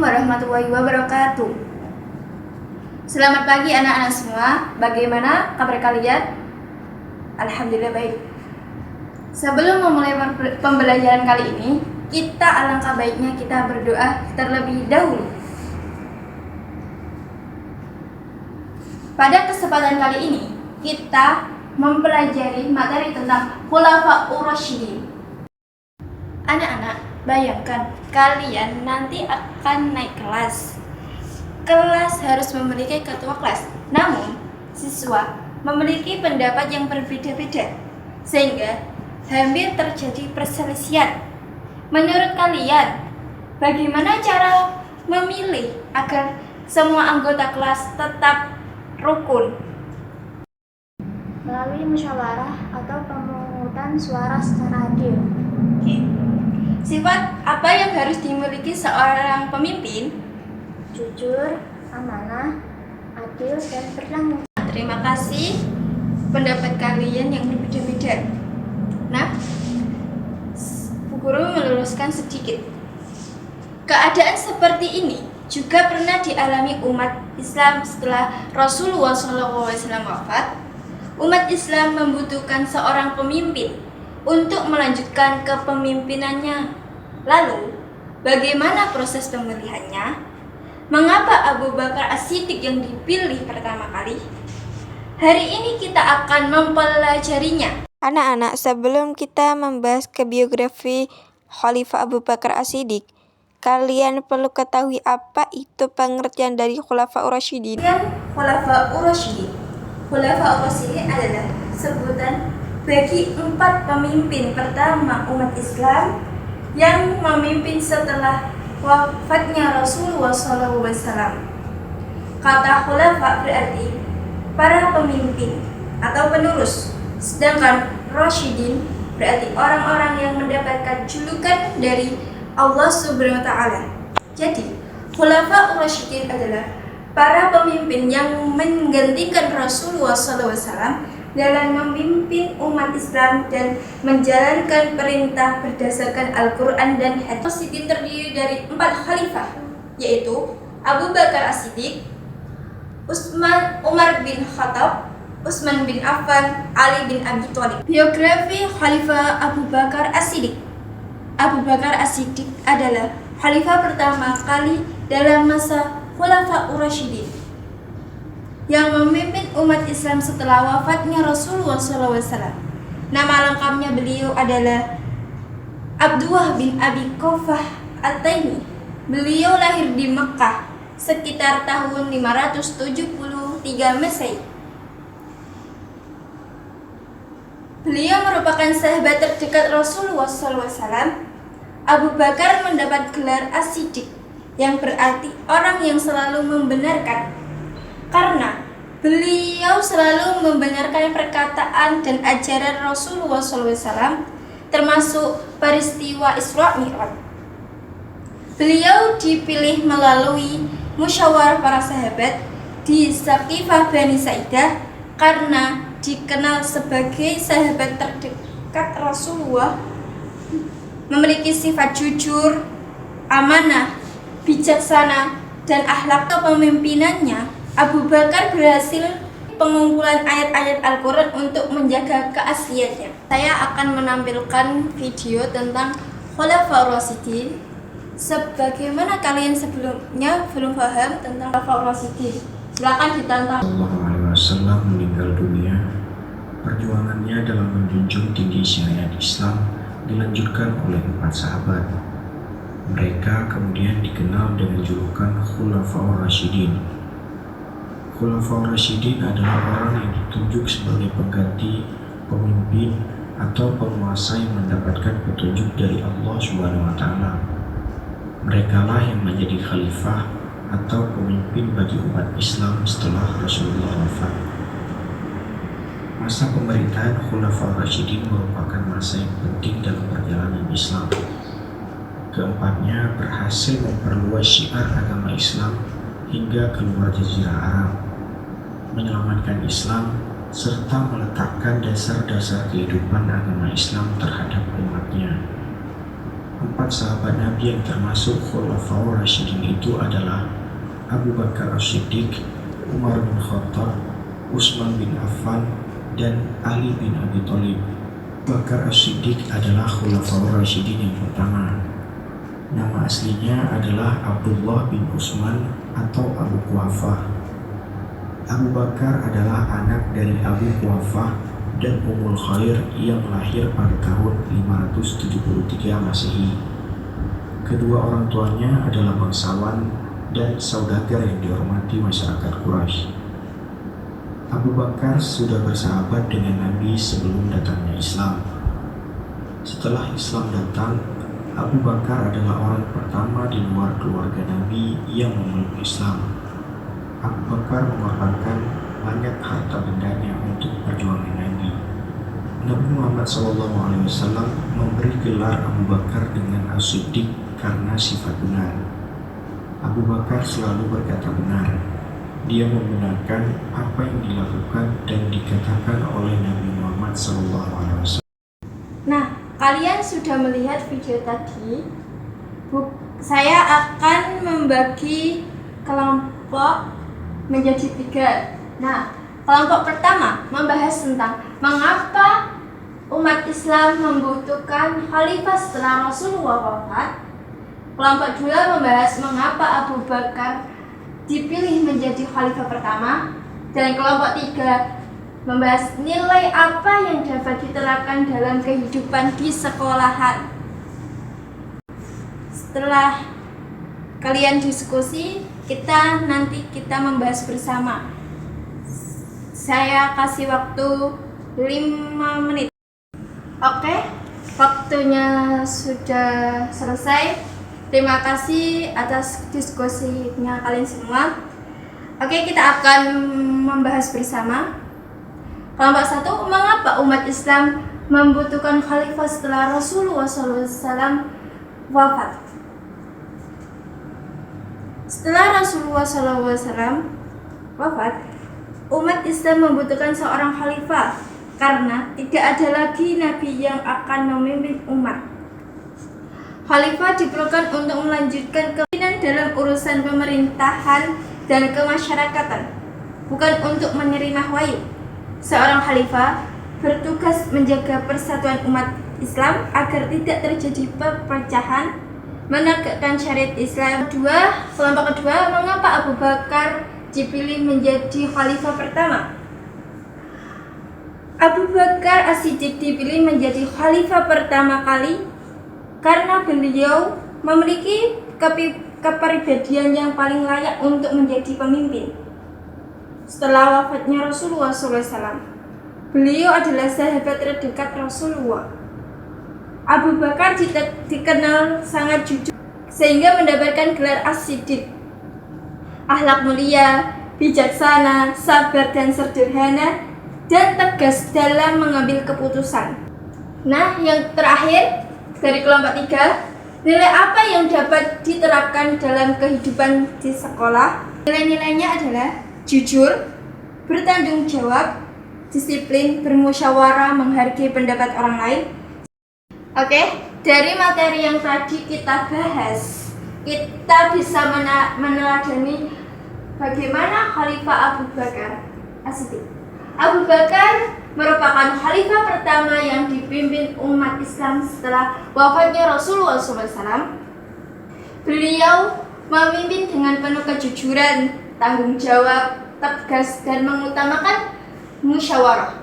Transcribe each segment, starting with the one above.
warahmatullahi wabarakatuh. Selamat pagi anak-anak semua. Bagaimana kabar kalian? Alhamdulillah baik. Sebelum memulai pembelajaran kali ini, kita alangkah baiknya kita berdoa terlebih dahulu. Pada kesempatan kali ini, kita mempelajari materi tentang Khulafaur Rasyidin. Anak-anak, bayangkan kalian nanti akan naik kelas. Kelas harus memiliki ketua kelas. Namun, siswa memiliki pendapat yang berbeda-beda, sehingga hampir terjadi perselisihan. Menurut kalian, bagaimana cara memilih agar semua anggota kelas tetap rukun? Melalui musyawarah atau pemungutan suara secara adil. Sifat apa yang harus dimiliki seorang pemimpin? Jujur, amanah, adil, dan bertanggung jawab. Terima kasih pendapat kalian yang berbeda-beda. Nah, Bu Guru meluruskan sedikit. Keadaan seperti ini juga pernah dialami umat Islam setelah Rasulullah SAW wafat. Umat Islam membutuhkan seorang pemimpin untuk melanjutkan kepemimpinannya. Lalu, bagaimana proses pemilihannya? Mengapa Abu Bakar As-Siddiq yang dipilih pertama kali? Hari ini kita akan mempelajarinya. Anak-anak, sebelum kita membahas ke biografi Khalifah Abu Bakar As-Siddiq, kalian perlu ketahui apa itu pengertian dari Khulafaur Rasyidin. Khulafaur Rasyidin. Khulafaur Rasyidin adalah sebutan bagi 4 pemimpin pertama umat Islam yang memimpin setelah wafatnya Rasulullah SAW. Kata khulafa berarti para pemimpin atau penerus, sedangkan Rasyidin berarti orang-orang yang mendapatkan julukan dari Allah Subhanahu wa Ta'ala. Jadi, Khulafaur Rasyidin adalah para pemimpin yang menggantikan Rasulullah SAW dalam memimpin umat Islam dan menjalankan perintah berdasarkan Al-Quran dan hadis. Rasyidin terdiri dari 4 khalifah, yaitu Abu Bakar As-Siddiq, Umar bin Khattab, Utsman bin Affan, Ali bin Abi Thalib. Biografi Khalifah Abu Bakar As-Siddiq. Abu Bakar As-Siddiq adalah khalifah pertama kali dalam masa Khulafaur Rasyidin yang memimpin umat Islam setelah wafatnya Rasulullah SAW. Nama lengkapnya beliau adalah Abdullah bin Abi Quhafah At-Taimi. Beliau lahir di Mekah sekitar tahun 573 Masehi. Beliau merupakan sahabat terdekat Rasulullah SAW. Abu Bakar mendapat gelar As-Siddiq yang berarti orang yang selalu membenarkan, karena beliau selalu membenarkan perkataan dan ajaran Rasulullah SAW, termasuk peristiwa Isra Mi'raj. Beliau dipilih melalui musyawarah para sahabat di Saqifah Bani Sa'idah karena dikenal sebagai sahabat terdekat Rasulullah, memiliki sifat jujur, amanah, bijaksana, dan akhlak kepemimpinannya. Abu Bakar berhasil pengumpulan ayat-ayat Al-Quran untuk menjaga keasliannya. Saya akan menampilkan video tentang Khulafaur Rasyidin. Sebagaimana kalian sebelumnya belum paham tentang Khulafaur Rasyidin, silakan ditonton. SAW meninggal dunia. Perjuangannya dalam menjunjung tinggi syariat Islam dilanjutkan oleh 4 sahabat. Mereka kemudian dikenal dengan julukan Khulafaur Rasyidin. Khulafaur Rasyidin adalah orang yang ditunjuk sebagai pengganti pemimpin atau penguasa yang mendapatkan petunjuk dari Allah Subhanahu wa Ta'ala. Merekalah yang menjadi khalifah atau pemimpin bagi umat Islam setelah Rasulullah wafat. Masa pemerintahan Khulafaur Rasyidin merupakan masa yang penting dalam perjalanan Islam. Keempatnya berhasil memperluas syiar agama Islam hingga keluar Jazirah Arab, menyelamatkan Islam, serta meletakkan dasar-dasar kehidupan agama Islam terhadap umatnya. Empat sahabat Nabi yang termasuk Khulafaur Rasyidin itu adalah Abu Bakar As-Siddiq, Umar bin Khattab, Utsman bin Affan, dan Ali bin Abi Thalib. Abu Bakar As-Siddiq adalah Khulafaur Rasyidin yang pertama. Nama aslinya adalah Abdullah bin Utsman atau Abu Quhafah. Abu Bakar adalah anak dari Abu Quhafah dan Ummul Khair yang lahir pada tahun 573 Masehi. Kedua orang tuanya adalah bangsawan dan saudagar yang dihormati masyarakat Quraisy. Abu Bakar sudah bersahabat dengan Nabi sebelum datangnya Islam. Setelah Islam datang, Abu Bakar adalah orang pertama di luar keluarga Nabi yang memeluk Islam. Abu Bakar mengorbankan banyak harta bendanya untuk perjuangan Nabi. Nabi Muhammad SAW memberi gelar Abu Bakar dengan As-Siddiq karena sifat benar. Abu Bakar selalu berkata benar. Dia membenarkan apa yang dilakukan dan dikatakan oleh Nabi Muhammad SAW. Nah, kalian sudah melihat video tadi. Saya akan membagi kelompok menjadi 3. Nah, kelompok pertama membahas tentang mengapa umat Islam membutuhkan khalifah setelah Rasulullah wafat. Kelompok 2 membahas mengapa Abu Bakar dipilih menjadi khalifah pertama. Dan kelompok 3 membahas nilai apa yang dapat diterapkan dalam kehidupan di sekolahan. Setelah kalian diskusi, nanti kita membahas bersama. Saya kasih waktu 5 menit. Oke, waktunya sudah selesai. Terima kasih atas diskusinya kalian semua. Oke, kita akan membahas bersama. Kelompok 1, mengapa umat Islam membutuhkan khalifah setelah Rasulullah SAW wafat? Setelah Rasulullah SAW wafat, umat Islam membutuhkan seorang khalifah karena tidak ada lagi nabi yang akan memimpin umat. Khalifah diperlukan untuk melanjutkan kepemimpinan dalam urusan pemerintahan dan kemasyarakatan, bukan untuk menerima wahyu. Seorang khalifah bertugas menjaga persatuan umat Islam agar tidak terjadi perpecahan, menegakkan syariat Islam. Kelompok kedua, mengapa Abu Bakar dipilih menjadi khalifah pertama? Abu Bakar As-Siddiq dipilih menjadi khalifah pertama kali karena beliau memiliki kepribadian yang paling layak untuk menjadi pemimpin. Setelah wafatnya Rasulullah SAW, beliau adalah sahabat terdekat Rasulullah. Abu Bakar dikenal sangat jujur sehingga mendapatkan gelar As-Siddiq. Akhlak mulia, bijaksana, sabar dan sederhana, dan tegas dalam mengambil keputusan. Nah, yang terakhir dari kelompok 3, nilai apa yang dapat diterapkan dalam kehidupan di sekolah? Nilai-nilainya adalah jujur, bertanggung jawab, disiplin, bermusyawarah, menghargai pendapat orang lain. Oke, dari materi yang tadi kita bahas, kita bisa meneladani bagaimana Khalifah Abu Bakar As-Siddiq. Abu Bakar merupakan khalifah pertama yang dipimpin umat Islam setelah wafatnya Rasulullah SAW. Beliau memimpin dengan penuh kejujuran, tanggung jawab, tegas, dan mengutamakan musyawarah.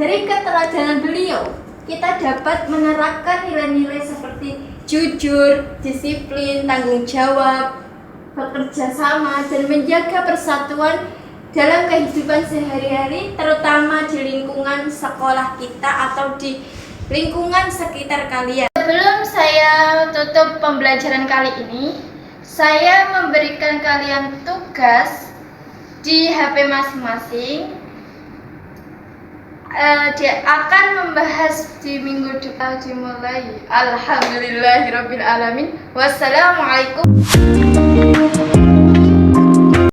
Dari keteladanan beliau, kita dapat menerapkan nilai-nilai seperti jujur, disiplin, tanggung jawab, bekerja sama, dan menjaga persatuan dalam kehidupan sehari-hari, terutama di lingkungan sekolah kita atau di lingkungan sekitar kalian. Sebelum saya tutup pembelajaran kali ini, saya memberikan kalian tugas di HP masing-masing. Dia akan membahas di minggu depan dimulai. Alhamdulillahirabbil alamin. Wassalamualaikum.